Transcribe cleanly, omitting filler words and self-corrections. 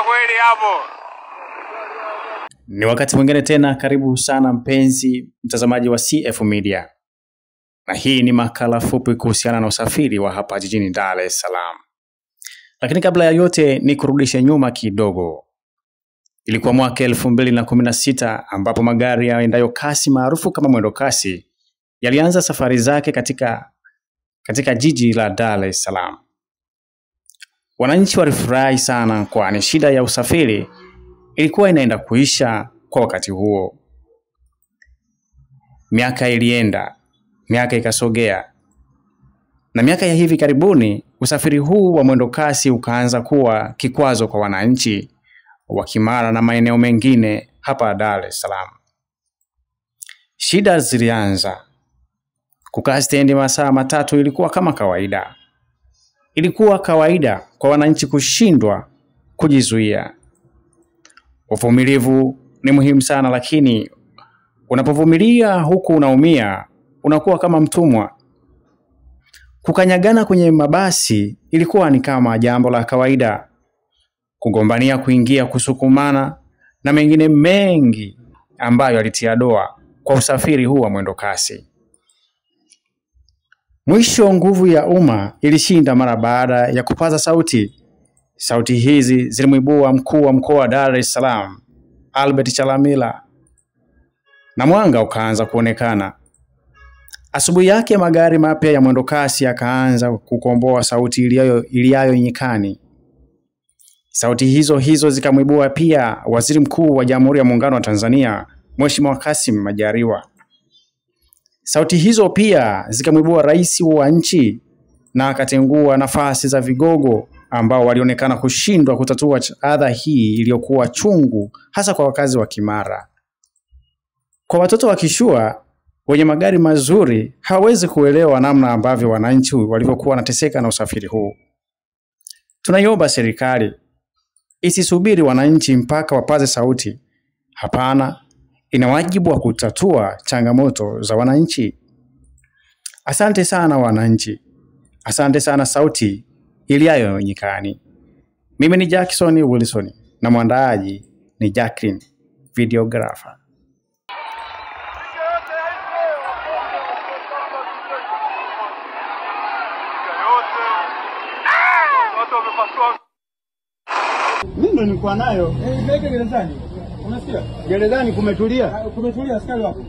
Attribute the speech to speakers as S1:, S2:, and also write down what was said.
S1: kweli hapo. Ni wakati mwingine tena, karibu sana mpenzi mtazamaji wa CF Media. Na hii ni makala fupi kuhusiana na usafiri wa hapa jijini Dar es Salaam. Lakini kabla ya yote ni kurudisha nyuma kidogo. Ilikuwa mwaka 2016 ambapo magari yaendayo kasi maarufu kama mwendo kasi yalianza safari zake katika jiji la Dar es Salaam. Wananchi walifurahi sana kwani shida ya usafiri ilikuwa inaenda kuisha kwa wakati huo. Miaka ilienda, miaka ikasogea. Na miaka ya hivi karibuni usafiri huu wa mwendo kasi ukaanza kuwa kikwazo kwa wananchi wa Kimara na maeneo mengine hapa Dar es Salaam. Shida zilianza. Kukaa stendi masaa matatu ilikuwa kama kawaida. Ilikuwa kawaida kwa wananchi kushindwa kujizuia. Uvumilivu ni muhimu sana, lakini unapovumilia huku unaumia, unakuwa kama mtumwa. Kukanyagana kwenye mabasi ilikuwa ni kama jambo la kawaida. Kugombania kuingia, kusukumana na mengine mengi ambayo yalitia doa kwa usafiri huu wa mwendo kasi. Mwisho nguvu ya umma ilishinda mara baada ya kupaza sauti. Sauti hizi zilimwibua mkuu wa mkoa wa Dar es Salaam, Albert Chalamila. Na mwanga ukaanza kuonekana. Asubuhi yake magari mapya ya mwendo kasi yakaanza kukomboa sauti iliayo nyikani. Sauti hizo zikamwibua pia Waziri Mkuu wa Jamhuri ya Muungano wa Tanzania, Mheshimiwa Kassim Majaliwa. Sauti hizo pia zikamwibua rais wa nchi na akatengua nafasi za vigogo ambao walionekana kushindwa kutatua adha hii iliyokuwa chungu hasa kwa wakazi wa Kimara. Kwa watoto wa kishua wenye magari mazuri hawezi kuelewa namna ambavyo wananchi walivyokuwa wanateseka na usafiri huu. Tunaiomba serikali isisubiri wananchi mpaka wapaze sauti. Hapana, ina wajibu wa kutatua changamoto za wananchi. Asante sana wananchi. Asante sana sauti iliayo nyikani. Mimi ni Jackson Wilson na mwandaaji ni Jacqueline, videographer.
S2: Mimi nilikuwa nayo. Nipeleke gerezani. Unasikia? Gerezani kumetulia. Kumetulia askari wako.